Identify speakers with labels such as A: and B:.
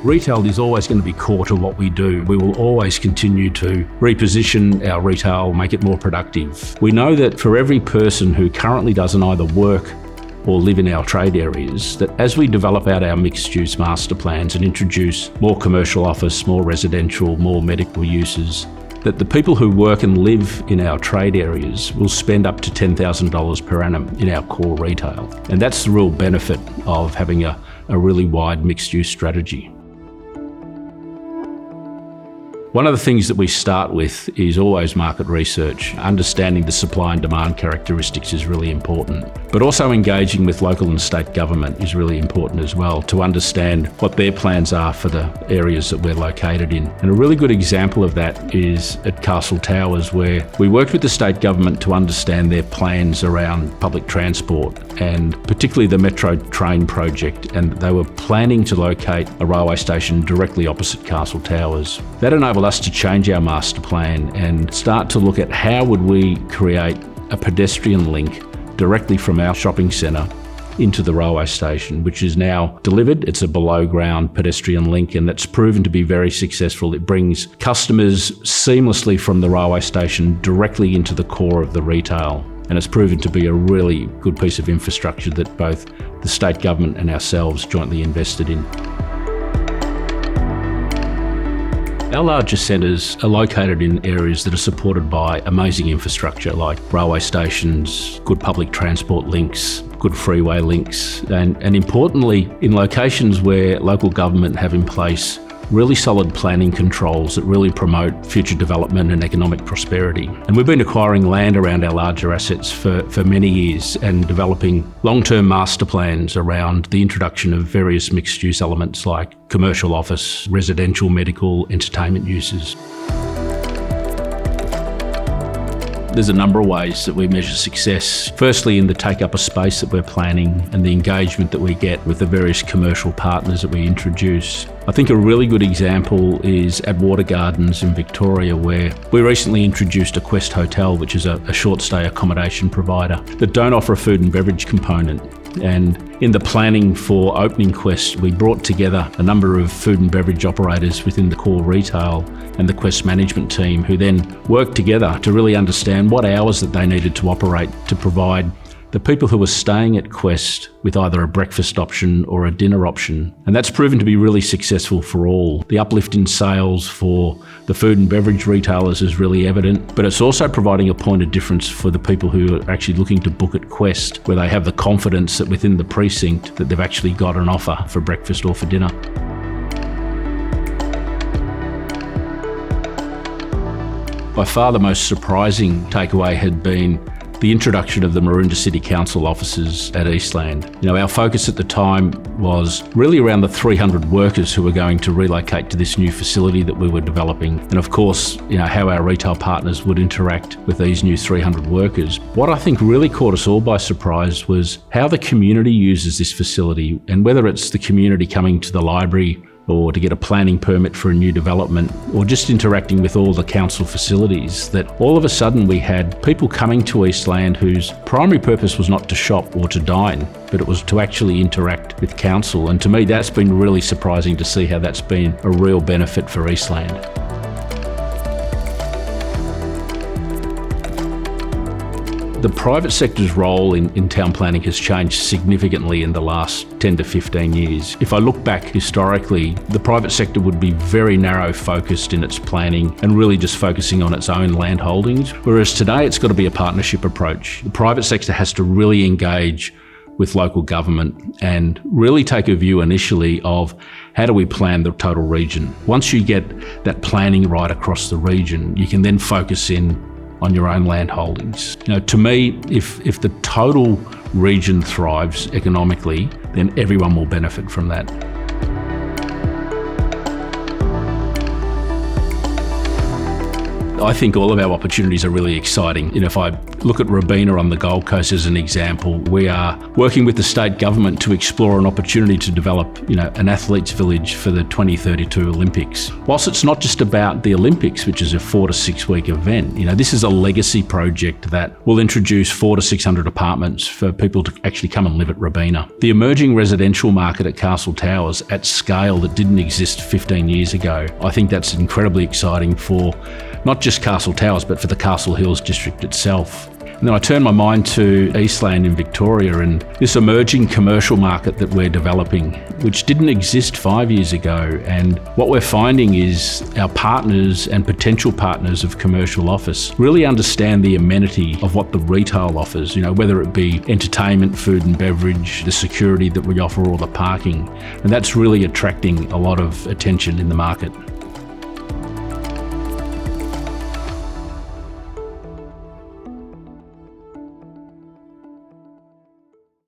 A: Retail is always going to be core to what we do. We will always continue to reposition our retail, make it more productive. We know that for every person who currently doesn't either work or live in our trade areas, that as we develop out our mixed-use master plans and introduce more commercial office, more residential, more medical uses, that the people who work and live in our trade areas will spend up to $10,000 per annum in our core retail. And that's the real benefit of having a really wide mixed-use strategy. One of the things that we start with is always market research. Understanding the supply and demand characteristics is really important, but also engaging with local and state government is really important as well to understand what their plans are for the areas that we're located in. And a really good example of that is at Castle Towers, where we worked with the state government to understand their plans around public transport and particularly the Metro train project, and they were planning to locate a railway station directly opposite Castle Towers. That enabled us to change our master plan and start to look at how would we create a pedestrian link directly from our shopping centre into the railway station, which is now delivered. It's a below ground pedestrian link, and that's proven to be very successful. It brings customers seamlessly from the railway station directly into the core of the retail. And it's proven to be a really good piece of infrastructure that both the state government and ourselves jointly invested in. Our largest centres are located in areas that are supported by amazing infrastructure like railway stations, good public transport links, good freeway links, and importantly, in locations where local government have in place really solid planning controls that really promote future development and economic prosperity. And we've been acquiring land around our larger assets for many years and developing long-term master plans around the introduction of various mixed-use elements like commercial office, residential, medical, entertainment uses. There's a number of ways that we measure success. Firstly, in the take-up of space that we're planning and the engagement that we get with the various commercial partners that we introduce. I think a really good example is at Water Gardens in Victoria, where we recently introduced a Quest Hotel, which is a short-stay accommodation provider that don't offer a food and beverage component. And in the planning for opening Quest, we brought together a number of food and beverage operators within the core retail and the Quest management team, who then worked together to really understand what hours that they needed to operate to provide the people who were staying at Quest with either a breakfast option or a dinner option. And that's proven to be really successful for all. The uplift in sales for the food and beverage retailers is really evident, but it's also providing a point of difference for the people who are actually looking to book at Quest, where they have the confidence that within the precinct that they've actually got an offer for breakfast or for dinner. By far the most surprising takeaway had been the introduction of the Maroondah City Council offices at Eastland. Our focus at the time was really around the 300 workers who were going to relocate to this new facility that we were developing. And of course, how our retail partners would interact with these new 300 workers. What I think really caught us all by surprise was how the community uses this facility, and whether it's the community coming to the library or to get a planning permit for a new development, or just interacting with all the council facilities, that all of a sudden we had people coming to Eastland whose primary purpose was not to shop or to dine, but it was to actually interact with council. And to me, that's been really surprising to see how that's been a real benefit for Eastland. The private sector's role in town planning has changed significantly in the last 10 to 15 years. If I look back historically, the private sector would be very narrow focused in its planning and really just focusing on its own land holdings, whereas today it's got to be a partnership approach. The private sector has to really engage with local government and really take a view initially of how do we plan the total region. Once you get that planning right across the region, you can then focus in on your own land holdings. To me, if the total region thrives economically, then everyone will benefit from that. I think all of our opportunities are really exciting. If I look at Robina on the Gold Coast as an example, we are working with the state government to explore an opportunity to develop, an athletes village for the 2032 Olympics. Whilst it's not just about the Olympics, which is a 4 to 6 week event, this is a legacy project that will introduce 400 to 600 apartments for people to actually come and live at Robina. The emerging residential market at Castle Towers at scale that didn't exist 15 years ago, I think that's incredibly exciting for not just Castle Towers, but for the Castle Hills district itself. And then I turn my mind to Eastland in Victoria and this emerging commercial market that we're developing, which didn't exist 5 years ago. And what we're finding is our partners and potential partners of commercial office really understand the amenity of what the retail offers, whether it be entertainment, food and beverage, the security that we offer or the parking. And that's really attracting a lot of attention in the market.